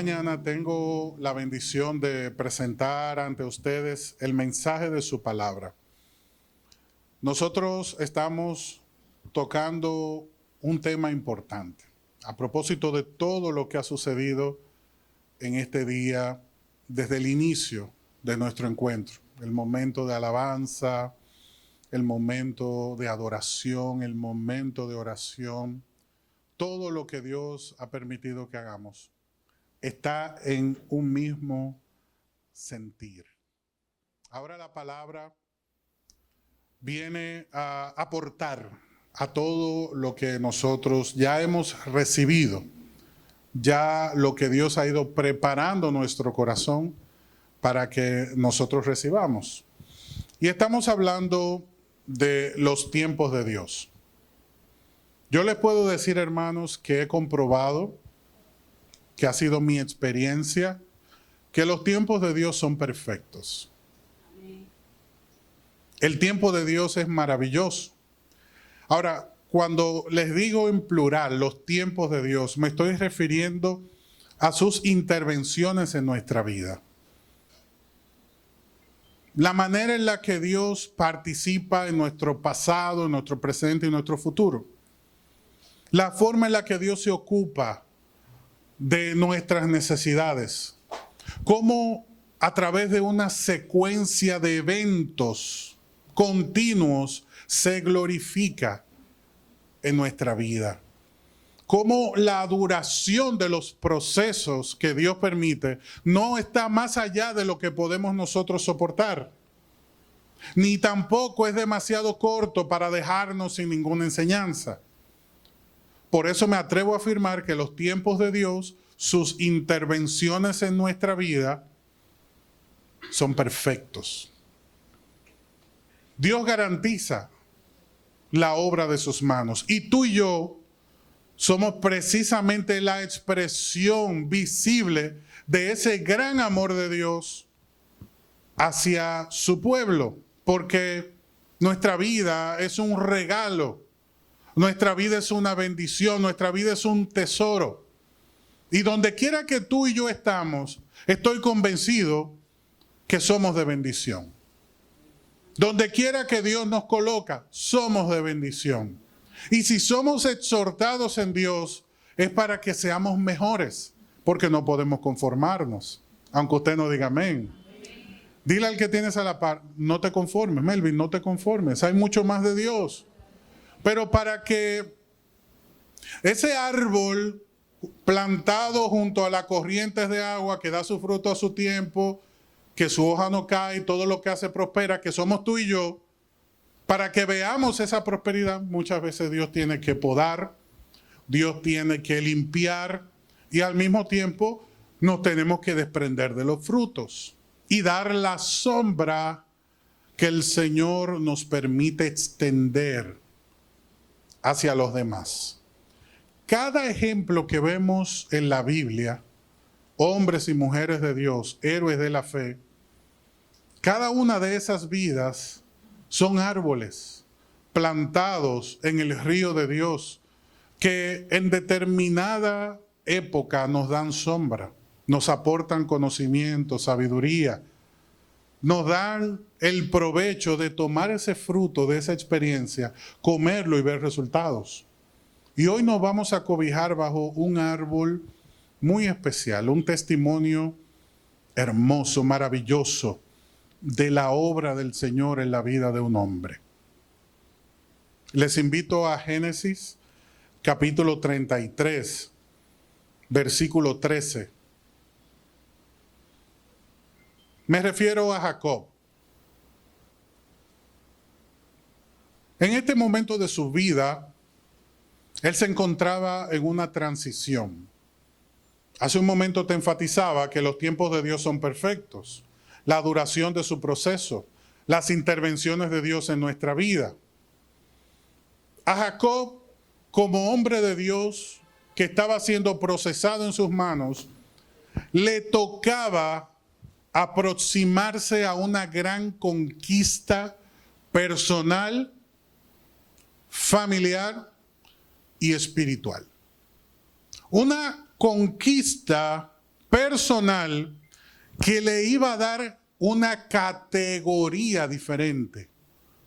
mañana tengo la bendición de presentar ante ustedes el mensaje de su palabra. Nosotros estamos tocando un tema importante a propósito de todo lo que ha sucedido en este día desde el inicio de nuestro encuentro, el momento de alabanza, el momento de adoración, el momento de oración, todo lo que Dios ha permitido que hagamos está en un mismo sentir. Ahora la palabra viene a aportar a todo lo que nosotros ya hemos recibido, ya lo que Dios ha ido preparando nuestro corazón para que nosotros recibamos. Y estamos hablando de los tiempos de Dios. Yo les puedo decir, hermanos, que he comprobado, que ha sido mi experiencia, que los tiempos de Dios son perfectos. El tiempo de Dios es maravilloso. Ahora, cuando les digo en plural los tiempos de Dios, me estoy refiriendo a sus intervenciones en nuestra vida. La manera en la que Dios participa en nuestro pasado, en nuestro presente y en nuestro futuro. La forma en la que Dios se ocupa de nuestras necesidades. Cómo a través de una secuencia de eventos continuos se glorifica en nuestra vida. Cómo la duración de los procesos que Dios permite no está más allá de lo que podemos nosotros soportar. Ni tampoco es demasiado corto para dejarnos sin ninguna enseñanza. Por eso me atrevo a afirmar que los tiempos de Dios, sus intervenciones en nuestra vida, son perfectos. Dios garantiza la obra de sus manos. Y tú y yo somos precisamente la expresión visible de ese gran amor de Dios hacia su pueblo. Porque nuestra vida es un regalo. Nuestra vida es una bendición, nuestra vida es un tesoro. Y donde quiera que tú y yo estamos, estoy convencido que somos de bendición. Donde quiera que Dios nos coloca, somos de bendición. Y si somos exhortados en Dios, es para que seamos mejores, porque no podemos conformarnos, aunque usted no diga amén. Dile al que tienes a la par, no te conformes, Melvin, no te conformes, hay mucho más de Dios. Pero para que ese árbol plantado junto a las corrientes de agua que da su fruto a su tiempo, que su hoja no cae, todo lo que hace prospera, que somos tú y yo, para que veamos esa prosperidad, muchas veces Dios tiene que podar, Dios tiene que limpiar y al mismo tiempo nos tenemos que desprender de los frutos y dar la sombra que el Señor nos permite extender hacia los demás. Cada ejemplo que vemos en la Biblia, hombres y mujeres de Dios, héroes de la fe, cada una de esas vidas son árboles plantados en el río de Dios que en determinada época nos dan sombra, nos aportan conocimiento, sabiduría, nos dan el provecho de tomar ese fruto de esa experiencia, comerlo y ver resultados. Y hoy nos vamos a cobijar bajo un árbol muy especial, un testimonio hermoso, maravilloso de la obra del Señor en la vida de un hombre. Les invito a Génesis capítulo 33, versículo 13. Me refiero a Jacob. En este momento de su vida, él se encontraba en una transición. Hace un momento te enfatizaba que los tiempos de Dios son perfectos, la duración de su proceso, las intervenciones de Dios en nuestra vida. A Jacob, como hombre de Dios que estaba siendo procesado en sus manos, le tocaba aproximarse a una gran conquista personal, familiar y espiritual. Una conquista personal que le iba a dar una categoría diferente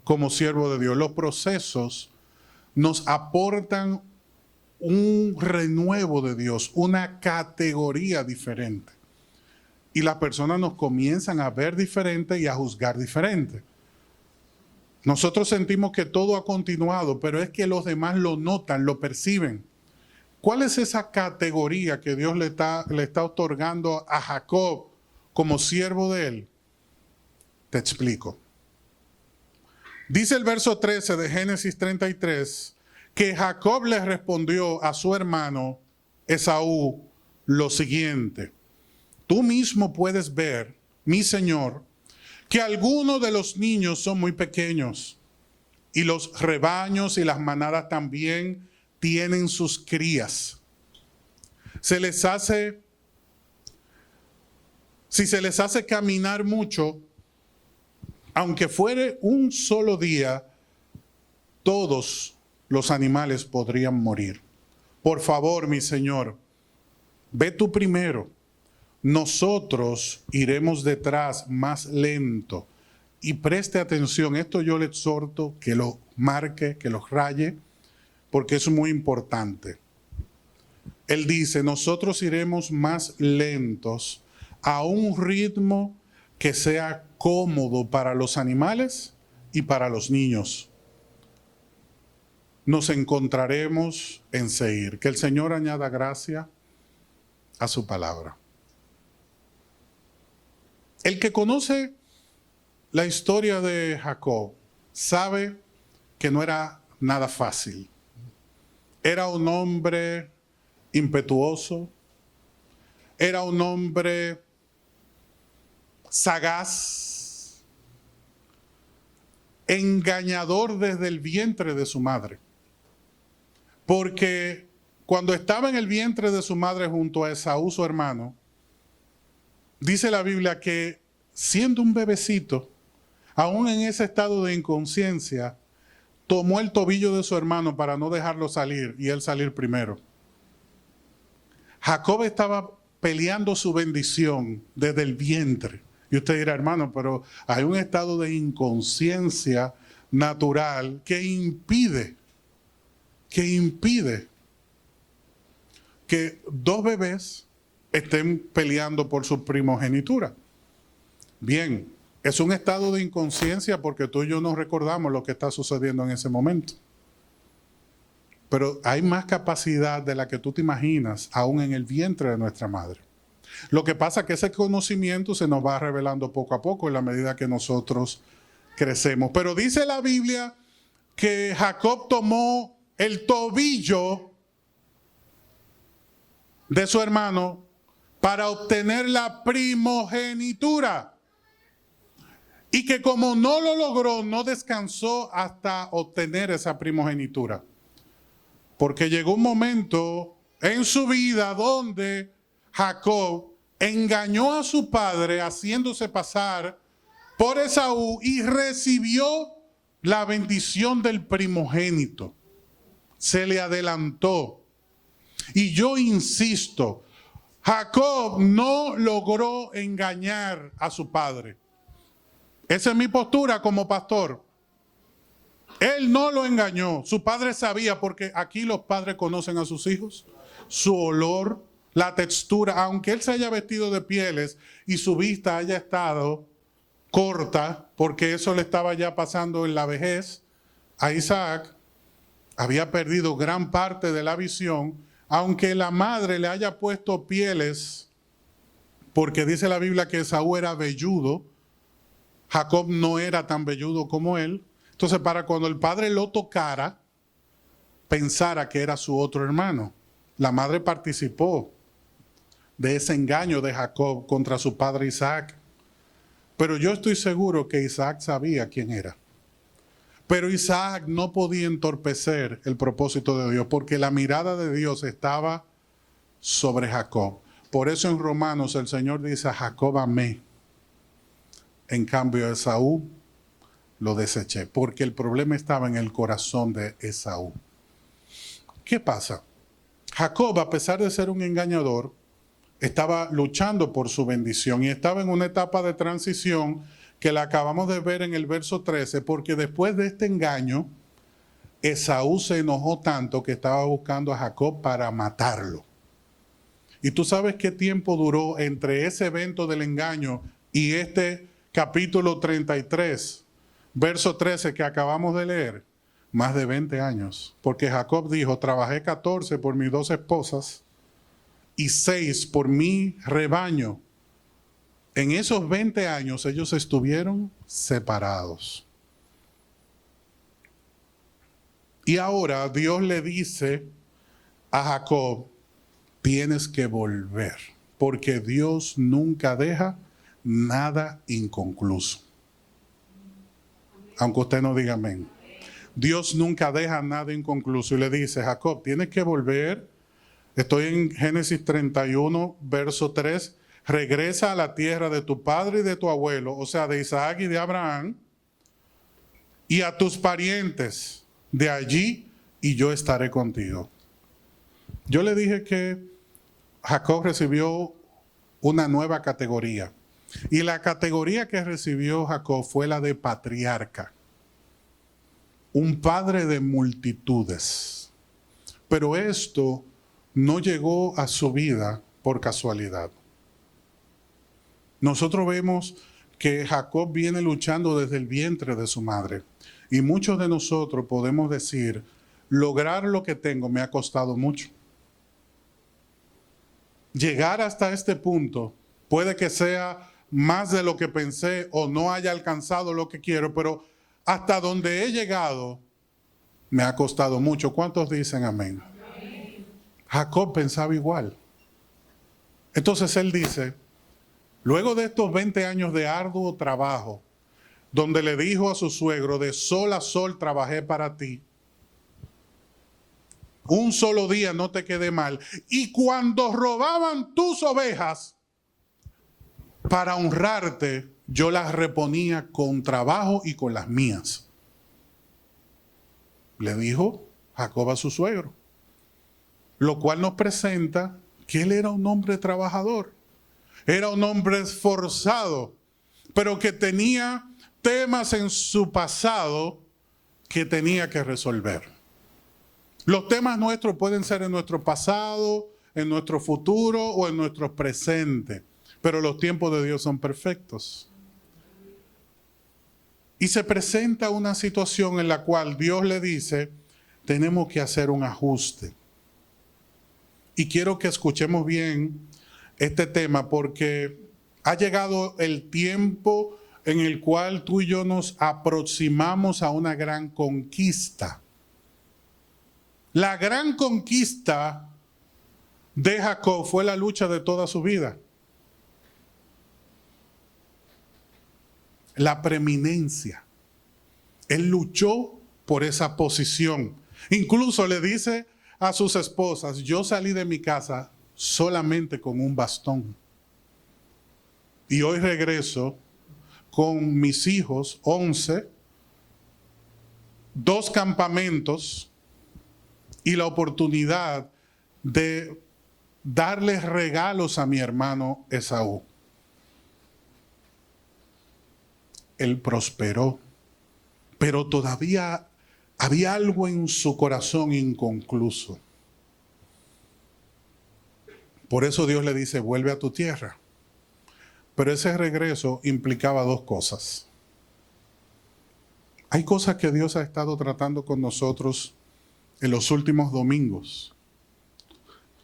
como siervo de Dios. Los procesos nos aportan un renuevo de Dios, una categoría diferente. Y las personas nos comienzan a ver diferente y a juzgar diferente. Nosotros sentimos que todo ha continuado, pero es que los demás lo notan, lo perciben. ¿Cuál es esa categoría que Dios le está otorgando a Jacob como siervo de él? Te explico. Dice el verso 13 de Génesis 33 que Jacob le respondió a su hermano Esaú lo siguiente: tú mismo puedes ver, mi señor, que algunos de los niños son muy pequeños y los rebaños y las manadas también tienen sus crías. Si se les hace caminar mucho, aunque fuere un solo día, todos los animales podrían morir. Por favor, mi señor, ve tú primero. Nosotros iremos detrás más lento. Y preste atención, esto yo le exhorto que lo marque, que lo raye, porque es muy importante. Él dice, nosotros iremos más lentos a un ritmo que sea cómodo para los animales y para los niños. Nos encontraremos en Seir. Que el Señor añada gracia a su palabra. El que conoce la historia de Jacob sabe que no era nada fácil. Era un hombre impetuoso, era un hombre sagaz, engañador desde el vientre de su madre. Porque cuando estaba en el vientre de su madre junto a Esaú, su hermano, dice la Biblia que siendo un bebecito, aún en ese estado de inconsciencia, tomó el tobillo de su hermano para no dejarlo salir y él salir primero. Jacob estaba peleando su bendición desde el vientre. Y usted dirá, hermano, pero hay un estado de inconsciencia natural que impide que dos bebés estén peleando por su primogenitura. Bien, es un estado de inconsciencia porque tú y yo no recordamos lo que está sucediendo en ese momento. Pero hay más capacidad de la que tú te imaginas aún en el vientre de nuestra madre. Lo que pasa es que ese conocimiento se nos va revelando poco a poco en la medida que nosotros crecemos. Pero dice la Biblia que Jacob tomó el tobillo de su hermano para obtener la primogenitura. Y que como no lo logró, no descansó hasta obtener esa primogenitura. Porque llegó un momento en su vida donde Jacob engañó a su padre haciéndose pasar por Esaú y recibió la bendición del primogénito. Se le adelantó. Y yo insisto, Jacob no logró engañar a su padre. Esa es mi postura como pastor. Él no lo engañó. Su padre sabía, porque aquí los padres conocen a sus hijos, su olor, la textura, aunque él se haya vestido de pieles y su vista haya estado corta, porque eso le estaba ya pasando en la vejez, a Isaac había perdido gran parte de la visión, aunque la madre le haya puesto pieles, porque dice la Biblia que Esaú era velludo, Jacob no era tan velludo como él. Entonces, para cuando el padre lo tocara, pensara que era su otro hermano. La madre participó de ese engaño de Jacob contra su padre Isaac. Pero yo estoy seguro que Isaac sabía quién era. Pero Isaac no podía entorpecer el propósito de Dios, porque la mirada de Dios estaba sobre Jacob. Por eso en Romanos el Señor dice: a Jacob amé, en cambio a Esaú lo deseché, porque el problema estaba en el corazón de Esaú. ¿Qué pasa? Jacob, a pesar de ser un engañador, estaba luchando por su bendición y estaba en una etapa de transición que la acabamos de ver en el verso 13, porque después de este engaño, Esaú se enojó tanto que estaba buscando a Jacob para matarlo. ¿Y tú sabes qué tiempo duró entre ese evento del engaño y este capítulo 33, verso 13 que acabamos de leer? Más de 20 años. Porque Jacob dijo, trabajé 14 por mis 2 esposas y 6 por mi rebaño. En esos 20 años ellos estuvieron separados. Y ahora Dios le dice a Jacob, tienes que volver, porque Dios nunca deja nada inconcluso. Aunque usted no diga amén. Dios nunca deja nada inconcluso. Y le dice, Jacob, tienes que volver. Estoy en Génesis 31, verso 3. Regresa a la tierra de tu padre y de tu abuelo, o sea, de Isaac y de Abraham, y a tus parientes de allí, y yo estaré contigo. Yo le dije que Jacob recibió una nueva categoría. Y la categoría que recibió Jacob fue la de patriarca. Un padre de multitudes. Pero esto no llegó a su vida por casualidad. Nosotros vemos que Jacob viene luchando desde el vientre de su madre. Y muchos de nosotros podemos decir, lograr lo que tengo me ha costado mucho. Llegar hasta este punto puede que sea más de lo que pensé o no haya alcanzado lo que quiero, pero hasta donde he llegado me ha costado mucho. ¿Cuántos dicen amén? Amén. Jacob pensaba igual. Entonces él dice, luego de estos 20 años de arduo trabajo, donde le dijo a su suegro, de sol a sol trabajé para ti, un solo día no te quedé mal, y cuando robaban tus ovejas, para honrarte, yo las reponía con trabajo y con las mías. Le dijo Jacob a su suegro, lo cual nos presenta que él era un hombre trabajador, era un hombre esforzado, pero que tenía temas en su pasado que tenía que resolver. Los temas nuestros pueden ser en nuestro pasado, en nuestro futuro o en nuestro presente, pero los tiempos de Dios son perfectos. Y se presenta una situación en la cual Dios le dice, tenemos que hacer un ajuste. Y quiero que escuchemos bien este tema porque ha llegado el tiempo en el cual tú y yo nos aproximamos a una gran conquista. La gran conquista de Jacob fue la lucha de toda su vida. La preeminencia. Él luchó por esa posición. Incluso le dice a sus esposas, yo salí de mi casa solamente con un bastón. Y hoy regreso con mis hijos, 11, 2 campamentos y la oportunidad de darles regalos a mi hermano Esaú. Él prosperó, pero todavía había algo en su corazón inconcluso. Por eso Dios le dice, vuelve a tu tierra. Pero ese regreso implicaba 2 cosas. Hay cosas que Dios ha estado tratando con nosotros en los últimos domingos,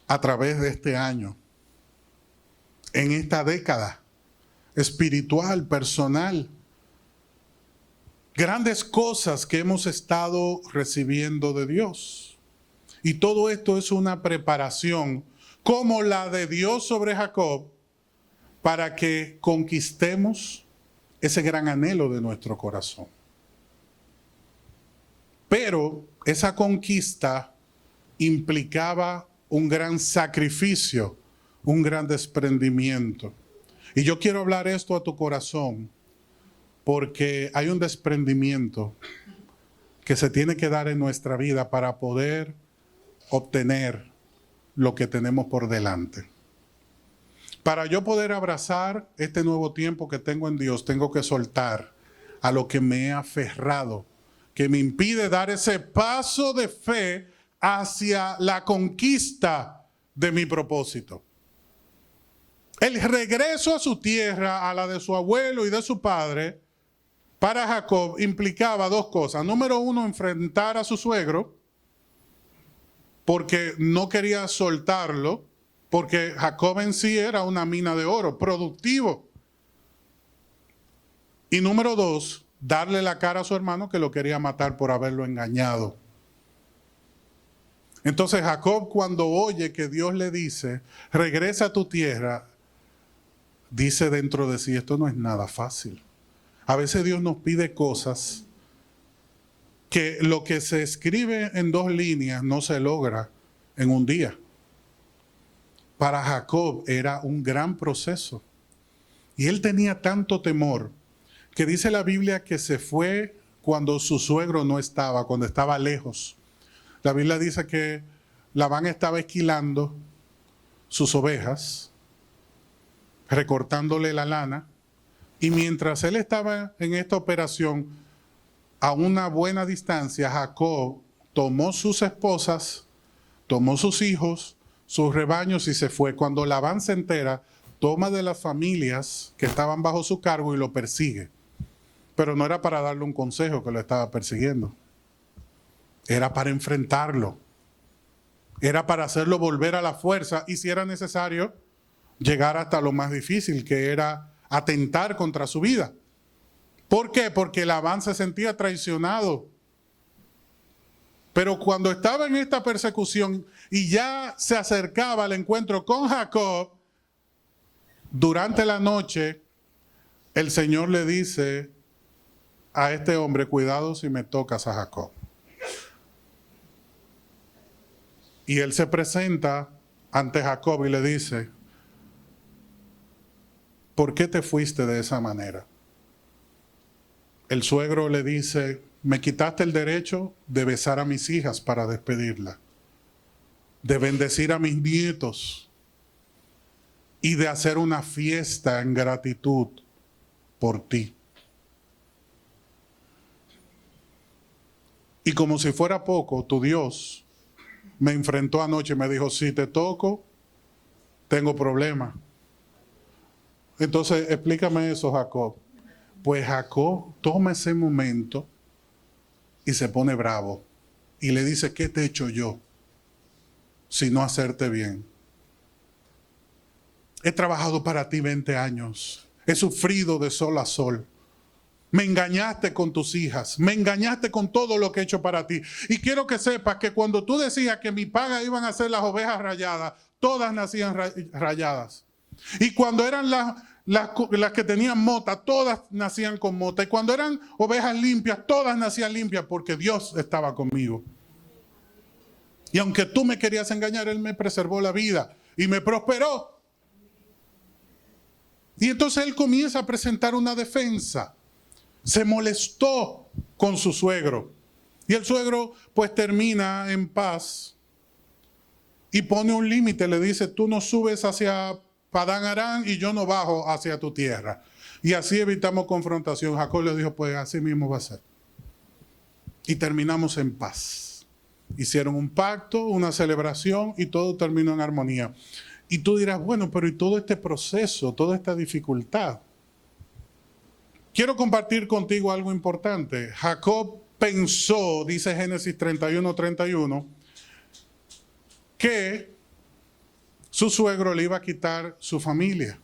a través de este año, en esta década espiritual, personal. Grandes cosas que hemos estado recibiendo de Dios. Y todo esto es una preparación como la de Dios sobre Jacob para que conquistemos ese gran anhelo de nuestro corazón. Pero esa conquista implicaba un gran sacrificio, un gran desprendimiento. Y yo quiero hablar esto a tu corazón porque hay un desprendimiento que se tiene que dar en nuestra vida para poder obtener lo que tenemos por delante. Para yo poder abrazar este nuevo tiempo que tengo en Dios, tengo que soltar a lo que me he aferrado, que me impide dar ese paso de fe hacia la conquista de mi propósito. El regreso a su tierra, a la de su abuelo y de su padre, para Jacob implicaba dos cosas. Número uno, enfrentar a su suegro, porque no quería soltarlo, porque Jacob en sí era una mina de oro, productivo. Y número dos, darle la cara a su hermano que lo quería matar por haberlo engañado. Entonces Jacob, cuando oye que Dios le dice, regresa a tu tierra, dice dentro de sí, esto no es nada fácil. A veces Dios nos pide cosas que lo que se escribe en 2 líneas no se logra en un día. Para Jacob era un gran proceso. Y él tenía tanto temor que dice la Biblia que se fue cuando su suegro no estaba, cuando estaba lejos. La Biblia dice que Labán estaba esquilando sus ovejas, recortándole la lana, y mientras él estaba en esta operación, a una buena distancia, Jacob tomó sus esposas, tomó sus hijos, sus rebaños y se fue. Cuando Labán se entera, toma de las familias que estaban bajo su cargo y lo persigue. Pero no era para darle un consejo que lo estaba persiguiendo. Era para enfrentarlo. Era para hacerlo volver a la fuerza y si era necesario, llegar hasta lo más difícil, que era atentar contra su vida. ¿Por qué? Porque Labán se sentía traicionado. Pero cuando estaba en esta persecución y ya se acercaba al encuentro con Jacob, durante la noche, el Señor le dice a este hombre, cuidado si me tocas a Jacob. Y él se presenta ante Jacob y le dice, ¿por qué te fuiste de esa manera? El suegro le dice, me quitaste el derecho de besar a mis hijas para despedirla, de bendecir a mis nietos y de hacer una fiesta en gratitud por ti. Y como si fuera poco, tu Dios me enfrentó anoche y me dijo, si te toco, tengo problemas. Entonces, explícame eso, Jacob. Pues Jacob toma ese momento y se pone bravo. Y le dice, ¿qué te he hecho yo? Sino hacerte bien. He trabajado para ti 20 años. He sufrido de sol a sol. Me engañaste con tus hijas. Me engañaste con todo lo que he hecho para ti. Y quiero que sepas que cuando tú decías que mi paga iban a ser las ovejas rayadas, todas nacían rayadas. Y cuando eran las que tenían mota, todas nacían con mota. Y cuando eran ovejas limpias, todas nacían limpias porque Dios estaba conmigo. Y aunque tú me querías engañar, Él me preservó la vida y me prosperó. Y entonces él comienza a presentar una defensa. Se molestó con su suegro. Y el suegro pues termina en paz y pone un límite. Le dice, tú no subes hacia Padán Aram y yo no bajo hacia tu tierra. Y así evitamos confrontación. Jacob le dijo, pues así mismo va a ser. Y terminamos en paz. Hicieron un pacto, una celebración y todo terminó en armonía. Y tú dirás, bueno, pero ¿y todo este proceso, toda esta dificultad? Quiero compartir contigo algo importante. Jacob pensó, dice Génesis 31:31, que su suegro le iba a quitar su familia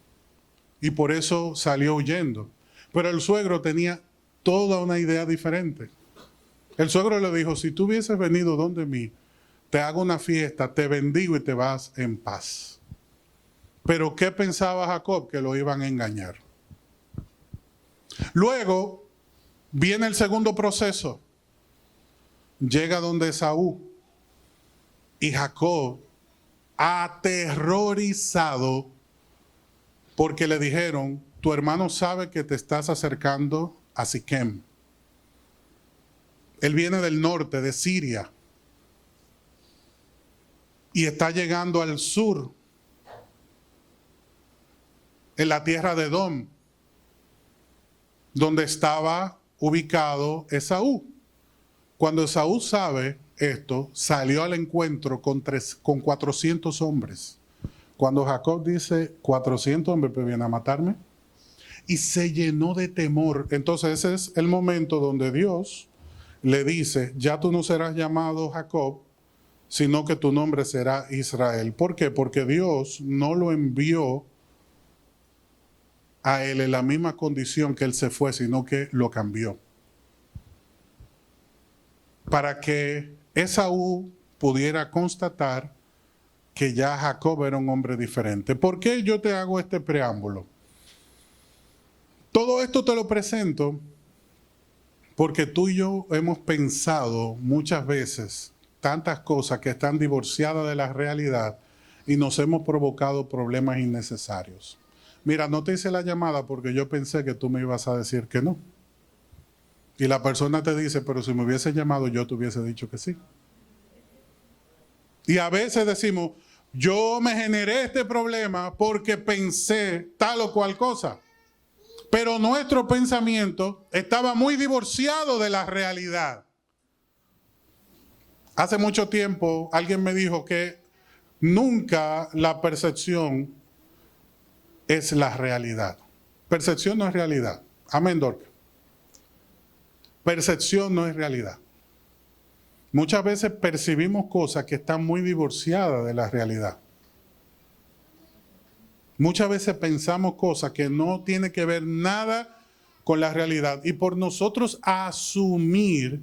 y por eso salió huyendo. Pero el suegro tenía toda una idea diferente. El suegro le dijo, si tú hubieses venido donde mí, te hago una fiesta, te bendigo y te vas en paz. Pero ¿qué pensaba Jacob? Que lo iban a engañar. Luego viene el segundo proceso. Llega donde Esaú y Jacob, aterrorizado, porque le dijeron, tu hermano sabe que te estás acercando a Siquem. Él viene del norte, de Siria, y está llegando al sur. en la tierra de Edom, donde estaba ubicado Esaú. Cuando Esaú sabe esto, salió al encuentro con 400 hombres. Cuando Jacob dice, 400 hombres pues vienen a matarme, y se llenó de temor. Entonces ese es el momento donde Dios le dice, ya tú no serás llamado Jacob, sino que tu nombre será Israel. ¿Por qué? Porque Dios no lo envió a él en la misma condición que él se fue, sino que lo cambió. Para que Esaú pudiera constatar que ya Jacob era un hombre diferente. ¿Por qué yo te hago este preámbulo? Todo esto te lo presento porque tú y yo hemos pensado muchas veces tantas cosas que están divorciadas de la realidad y nos hemos provocado problemas innecesarios. Mira, no te hice la llamada porque yo pensé que tú me ibas a decir que no. Y la persona te dice, pero si me hubiese llamado yo te hubiese dicho que sí. Y a veces decimos, yo me generé este problema porque pensé tal o cual cosa. Pero nuestro pensamiento estaba muy divorciado de la realidad. Hace mucho tiempo alguien me dijo que nunca la percepción es la realidad. Percepción no es realidad. Amén, Dorca. Percepción no es realidad. Muchas veces percibimos cosas que están muy divorciadas de la realidad. Muchas veces pensamos cosas que no tienen que ver nada con la realidad. Y por nosotros asumir,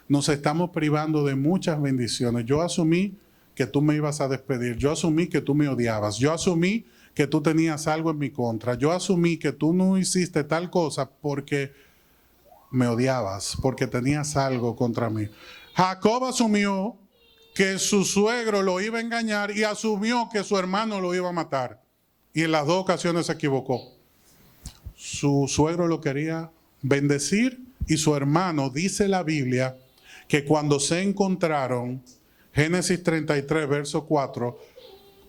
nos estamos privando de muchas bendiciones. Yo asumí que tú me ibas a despedir. Yo asumí que tú me odiabas. Yo asumí que tú tenías algo en mi contra. Yo asumí que tú no hiciste tal cosa porque me odiabas, porque tenías algo contra mí. Jacob asumió que su suegro lo iba a engañar y asumió que su hermano lo iba a matar. Y en las dos ocasiones se equivocó. Su suegro lo quería bendecir y su hermano, dice la Biblia, que cuando se encontraron, Génesis 33, verso 4,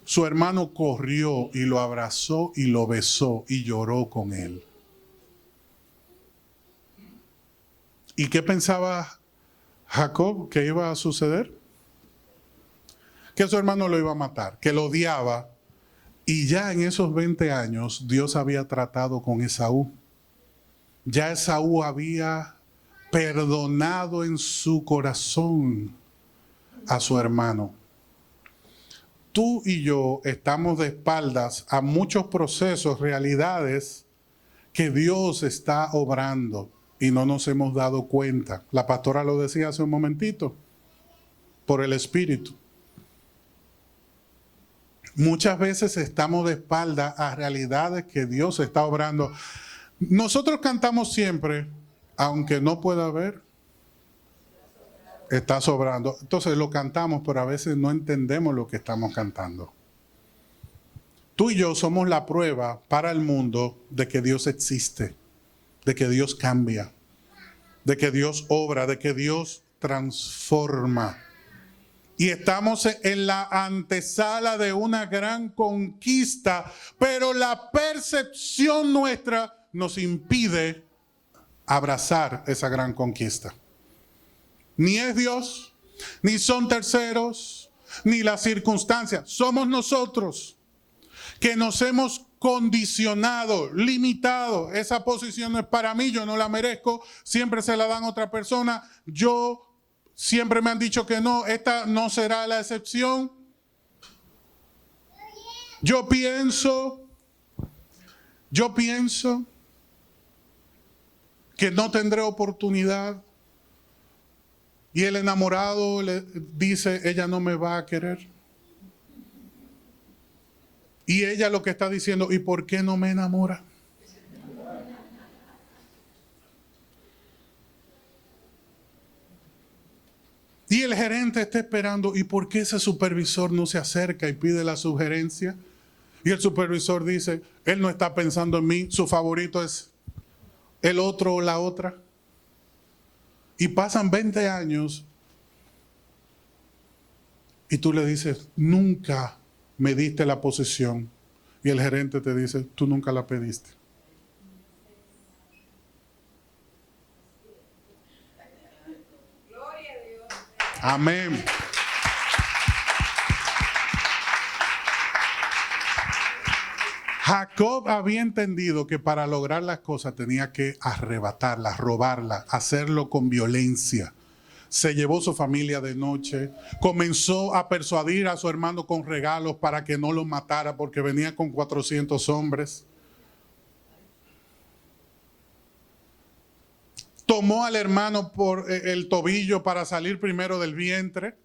su hermano corrió y lo abrazó y lo besó y lloró con él. ¿Y qué pensaba Jacob que iba a suceder? Que su hermano lo iba a matar, que lo odiaba. Y ya en esos 20 años Dios había tratado con Esaú. Ya Esaú había perdonado en su corazón a su hermano. Tú y yo estamos de espaldas a muchos procesos, realidades que Dios está obrando y no nos hemos dado cuenta. La pastora lo decía hace un momentito, por el Espíritu. Muchas veces estamos de espalda a realidades que Dios está obrando. Nosotros cantamos siempre, aunque no pueda ver, está sobrando. Entonces lo cantamos, pero a veces no entendemos lo que estamos cantando. Tú y yo somos la prueba para el mundo de que Dios existe, de que Dios cambia, de que Dios obra, de que Dios transforma. Y estamos en la antesala de una gran conquista, pero la percepción nuestra nos impide abrazar esa gran conquista. Ni es Dios, ni son terceros, ni las circunstancias. Somos nosotros que nos hemos condicionado, limitado. Esa posición no es para mí, yo no la merezco, siempre se la dan a otra persona. Siempre me han dicho que no, esta no será la excepción. Yo pienso que no tendré oportunidad. Y el enamorado le dice, ella no me va a querer. Y ella lo que está diciendo, ¿y por qué no me enamora? Y el gerente está esperando, ¿y por qué ese supervisor no se acerca y pide la sugerencia? Y el supervisor dice, él no está pensando en mí, su favorito es el otro o la otra. Y pasan 20 años y tú le dices, nunca me diste la posición y el gerente te dice, tú nunca la pediste. Amén. Jacob había entendido que para lograr las cosas tenía que arrebatarlas, robarlas, hacerlo con violencia. Se llevó su familia de noche, comenzó a persuadir a su hermano con regalos para que no lo matara porque venía con 400 hombres. Tomó al hermano por el tobillo para salir primero del vientre.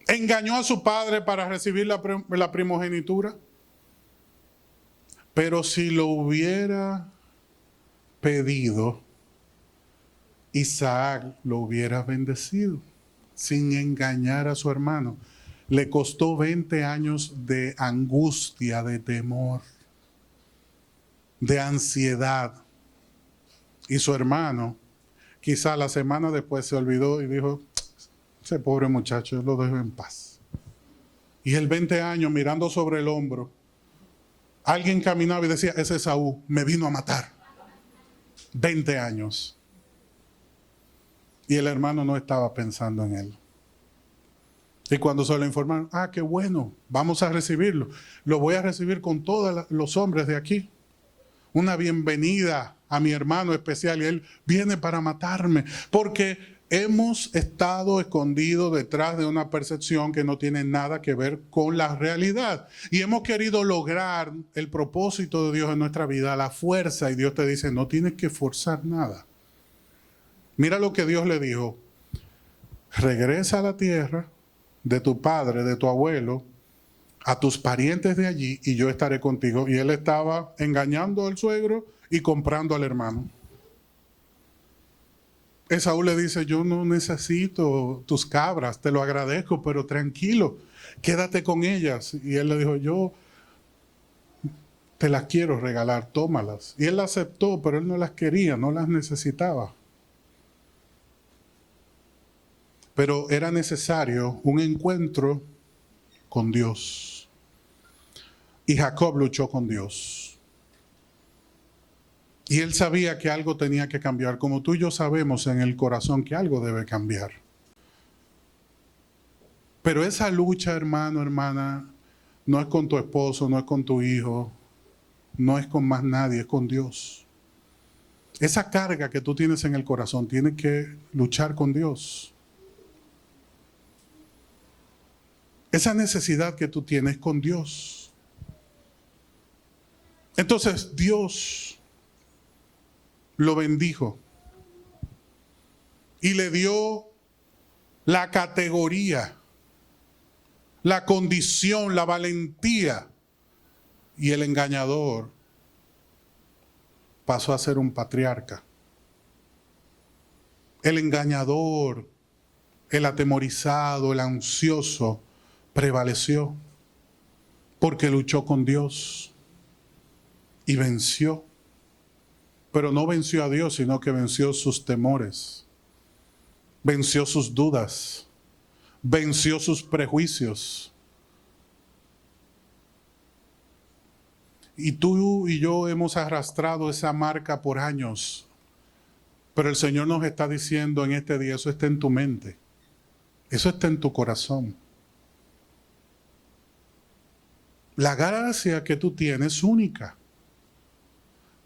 Engañó a su padre para recibir la primogenitura. Pero si lo hubiera pedido, Isaac lo hubiera bendecido sin engañar a su hermano. Le costó 20 años de angustia, de temor, de ansiedad. Y su hermano, quizá la semana después se olvidó y dijo, ese pobre muchacho, yo lo dejo en paz. Y él 20 años mirando sobre el hombro, alguien caminaba y decía, ese es Esaú, me vino a matar. 20 años. Y el hermano no estaba pensando en él. Y cuando se lo informaron, qué bueno, vamos a recibirlo. Lo voy a recibir con todos los hombres de aquí. Una bienvenida a mi hermano especial y él viene para matarme. Porque hemos estado escondidos detrás de una percepción que no tiene nada que ver con la realidad. Y hemos querido lograr el propósito de Dios en nuestra vida a la fuerza. Y Dios te dice, no tienes que forzar nada. Mira lo que Dios le dijo. Regresa a la tierra de tu padre, de tu abuelo, a tus parientes de allí y yo estaré contigo. Y él estaba engañando al suegro y comprando al hermano. Esaú le dice, yo no necesito tus cabras, te lo agradezco, pero tranquilo, quédate con ellas. Y él le dijo, yo te las quiero regalar, tómalas. Y él las aceptó, pero él no las quería, no las necesitaba. Pero era necesario un encuentro con Dios. Y Jacob luchó con Dios. Y él sabía que algo tenía que cambiar, como tú y yo sabemos en el corazón que algo debe cambiar. Pero esa lucha, hermano, hermana, no es con tu esposo, no es con tu hijo, no es con más nadie, es con Dios. Esa carga que tú tienes en el corazón, tienes que luchar con Dios. Esa necesidad que tú tienes con Dios. Entonces Dios lo bendijo y le dio la categoría, la condición, la valentía. Y el engañador pasó a ser un patriarca. El engañador, el atemorizado, el ansioso, prevaleció porque luchó con Dios y venció. Pero no venció a Dios, sino que venció sus temores, venció sus dudas, venció sus prejuicios. Y tú y yo hemos arrastrado esa marca por años, pero el Señor nos está diciendo en este día, eso está en tu mente, eso está en tu corazón. La gracia que tú tienes es única.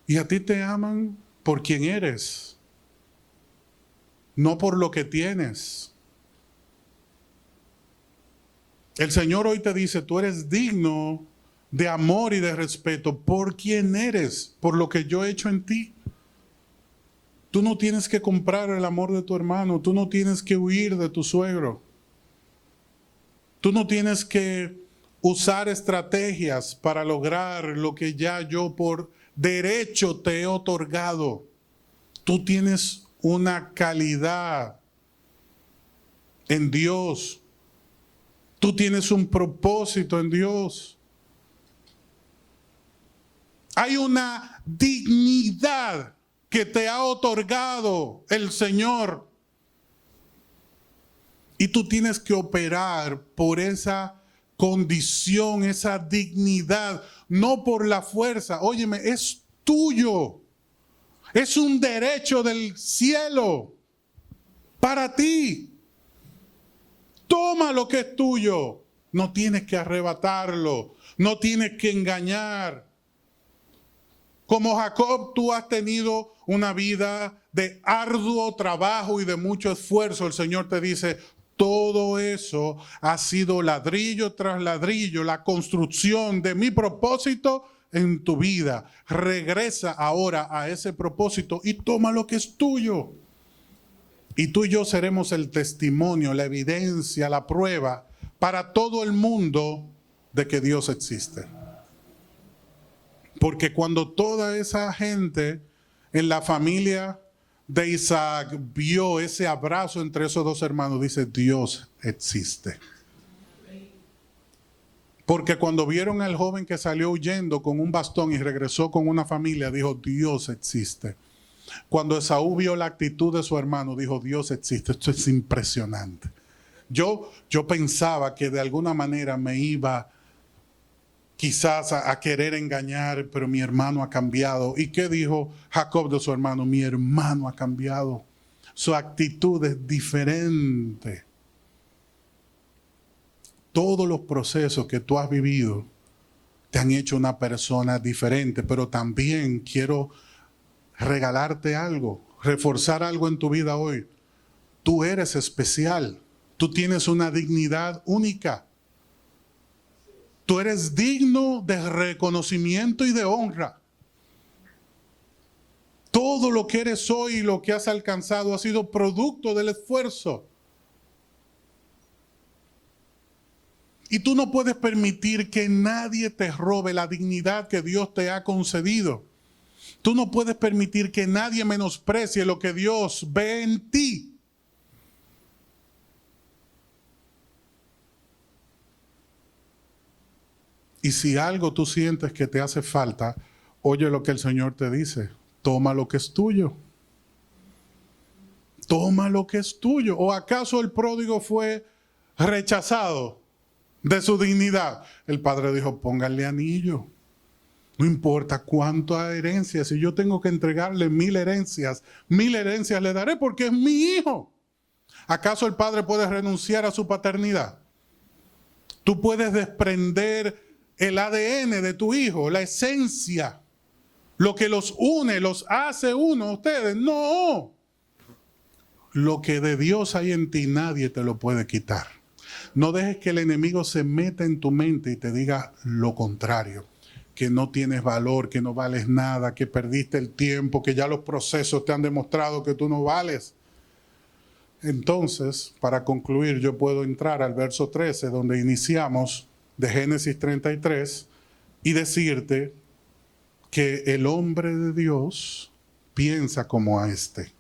Y a ti te aman por quien eres, no por lo que tienes. El Señor hoy te dice, tú eres digno de amor y de respeto por quien eres, por lo que yo he hecho en ti. Tú no tienes que comprar el amor de tu hermano, tú no tienes que huir de tu suegro. Tú no tienes que usar estrategias para lograr lo que ya yo por derecho te he otorgado. Tú tienes una calidad en Dios. Tú tienes un propósito en Dios. Hay una dignidad que te ha otorgado el Señor. Y tú tienes que operar por esa condición, esa dignidad, no por la fuerza. Óyeme, es tuyo. Es un derecho del cielo para ti. Toma lo que es tuyo. No tienes que arrebatarlo. No tienes que engañar. Como Jacob, tú has tenido una vida de arduo trabajo y de mucho esfuerzo. El Señor te dice, todo eso ha sido ladrillo tras ladrillo, la construcción de mi propósito en tu vida. Regresa ahora a ese propósito y toma lo que es tuyo. Y tú y yo seremos el testimonio, la evidencia, la prueba para todo el mundo de que Dios existe. Porque cuando toda esa gente en la familia de Isaac vio ese abrazo entre esos dos hermanos, dice, Dios existe. Porque cuando vieron al joven que salió huyendo con un bastón y regresó con una familia, dijo, Dios existe. Cuando Esaú vio la actitud de su hermano, dijo, Dios existe. Esto es impresionante. Yo pensaba que de alguna manera me iba quizás a querer engañar, pero mi hermano ha cambiado. ¿Y qué dijo Jacob de su hermano? Mi hermano ha cambiado. Su actitud es diferente. Todos los procesos que tú has vivido te han hecho una persona diferente, pero también quiero regalarte algo, reforzar algo en tu vida hoy. Tú eres especial. Tú tienes una dignidad única. Tú eres digno de reconocimiento y de honra. Todo lo que eres hoy y lo que has alcanzado ha sido producto del esfuerzo. Y tú no puedes permitir que nadie te robe la dignidad que Dios te ha concedido. Tú no puedes permitir que nadie menosprecie lo que Dios ve en ti. Y si algo tú sientes que te hace falta, oye lo que el Señor te dice. Toma lo que es tuyo. Toma lo que es tuyo. ¿O acaso el pródigo fue rechazado de su dignidad? El padre dijo, pónganle anillo. No importa cuánta herencia. Si yo tengo que entregarle 1000 herencias, 1000 herencias le daré porque es mi hijo. ¿Acaso el padre puede renunciar a su paternidad? Tú puedes desprender el ADN de tu hijo, la esencia, lo que los une, los hace uno a ustedes. No. Lo que de Dios hay en ti, nadie te lo puede quitar. No dejes que el enemigo se meta en tu mente y te diga lo contrario, que no tienes valor, que no vales nada, que perdiste el tiempo, que ya los procesos te han demostrado que tú no vales. Entonces, para concluir, yo puedo entrar al verso 13, donde iniciamos de Génesis 33, y decirte que el hombre de Dios piensa como a este.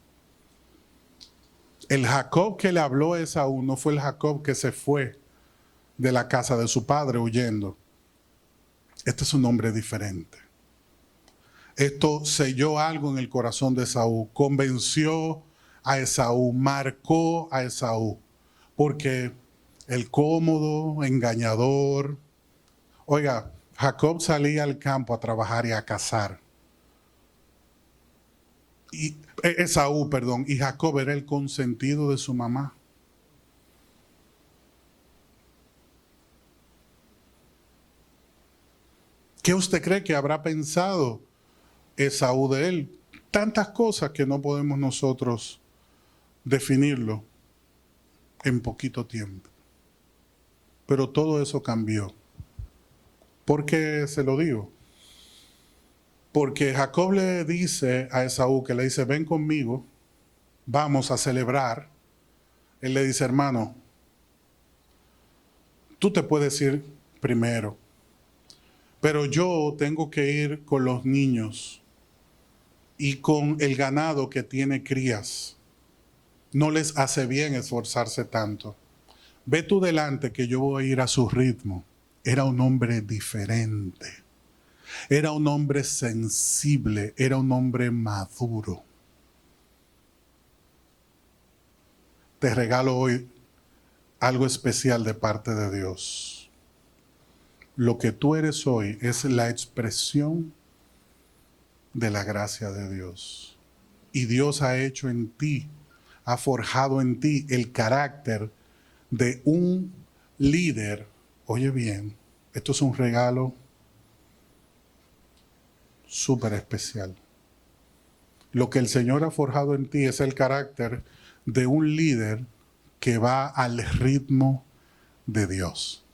El Jacob que le habló a Esaú no fue el Jacob que se fue de la casa de su padre huyendo. Este es un hombre diferente. Esto selló algo en el corazón de Esaú, convenció a Esaú, marcó a Esaú, porque el cómodo, engañador. Oiga, Jacob salía al campo a trabajar y a cazar. Esaú, perdón, y Jacob era el consentido de su mamá. ¿Qué usted cree que habrá pensado Esaú de él? Tantas cosas que no podemos nosotros definirlo en poquito tiempo. Pero todo eso cambió. ¿Por qué se lo digo? Porque Jacob le dice a Esaú, que le dice, ven conmigo, vamos a celebrar. Él le dice, hermano, tú te puedes ir primero, pero yo tengo que ir con los niños y con el ganado que tiene crías. No les hace bien esforzarse tanto. Ve tú delante que yo voy a ir a su ritmo. Era un hombre diferente. Era un hombre sensible. Era un hombre maduro. Te regalo hoy algo especial de parte de Dios. Lo que tú eres hoy es la expresión de la gracia de Dios. Y Dios ha hecho en ti, ha forjado en ti el carácter de un líder. Oye bien, esto es un regalo súper especial. Lo que el Señor ha forjado en ti es el carácter de un líder que va al ritmo de Dios.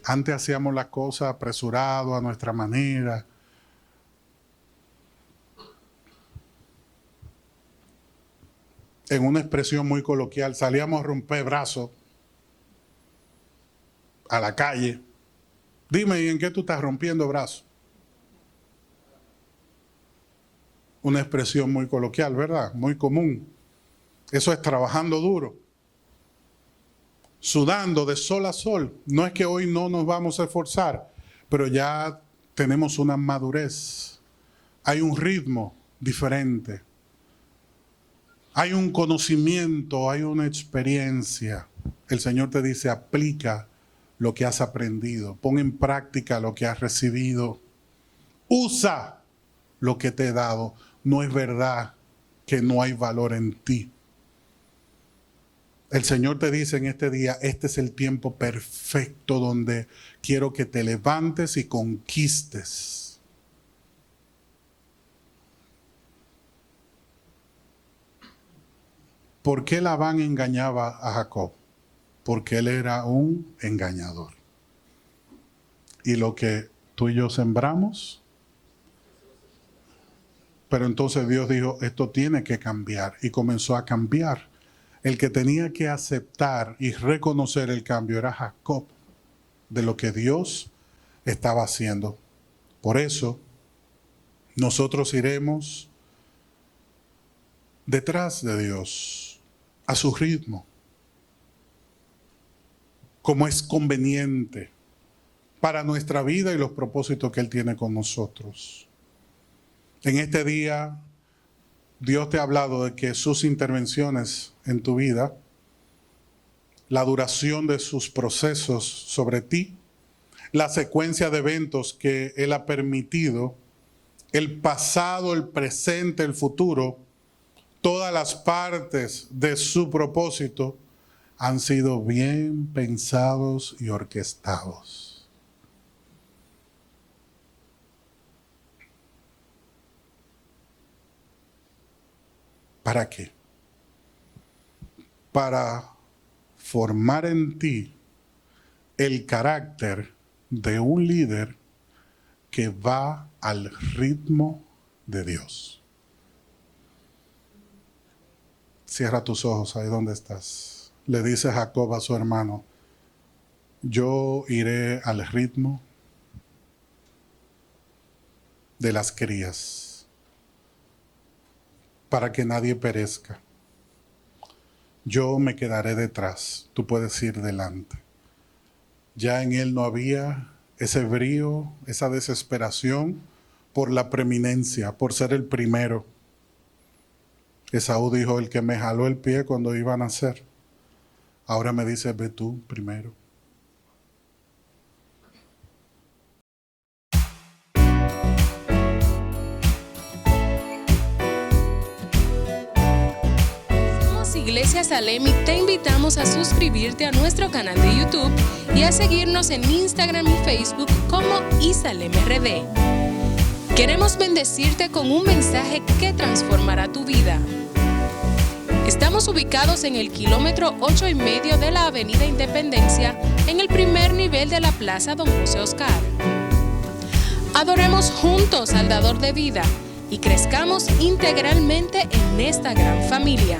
Antes hacíamos las cosas apresurado a nuestra manera. En una expresión muy coloquial, salíamos a romper brazos a la calle. Dime, ¿y en qué tú estás rompiendo brazos? Una expresión muy coloquial, ¿verdad? Muy común. Eso es trabajando duro, sudando de sol a sol. No es que hoy no nos vamos a esforzar, pero ya tenemos una madurez. Hay un ritmo diferente. Hay un conocimiento, hay una experiencia. El Señor te dice, aplica lo que has aprendido. Pon en práctica lo que has recibido. Usa lo que te he dado. No es verdad que no hay valor en ti. El Señor te dice en este día, este es el tiempo perfecto donde quiero que te levantes y conquistes. ¿Por qué Labán engañaba a Jacob? Porque él era un engañador. Y lo que tú y yo sembramos. Pero entonces Dios dijo, esto tiene que cambiar. Y comenzó a cambiar. El que tenía que aceptar y reconocer el cambio era Jacob, de lo que Dios estaba haciendo. Por eso, nosotros iremos detrás de Dios, a su ritmo, como es conveniente para nuestra vida y los propósitos que Él tiene con nosotros. En este día, Dios te ha hablado de que sus intervenciones en tu vida, la duración de sus procesos sobre ti, la secuencia de eventos que Él ha permitido, el pasado, el presente, el futuro, todas las partes de su propósito han sido bien pensados y orquestados. ¿Para qué? Para formar en ti el carácter de un líder que va al ritmo de Dios. Cierra tus ojos ahí donde estás. Le dice Jacob a su hermano, yo iré al ritmo de las crías, para que nadie perezca. Yo me quedaré detrás, tú puedes ir delante. Ya en él no había ese brío, esa desesperación por la preeminencia, por ser el primero. Esaú dijo, el que me jaló el pie cuando iba a nacer, ahora me dice, ve tú primero. Iglesia Salem y te invitamos a suscribirte a nuestro canal de YouTube y a seguirnos en Instagram y Facebook como ISalemRD. Queremos bendecirte con un mensaje que transformará tu vida. Estamos ubicados en el kilómetro 8,5 de la Avenida Independencia, en el primer nivel de la Plaza Don José Oscar. Adoremos juntos al Dador de vida y crezcamos integralmente en esta gran familia.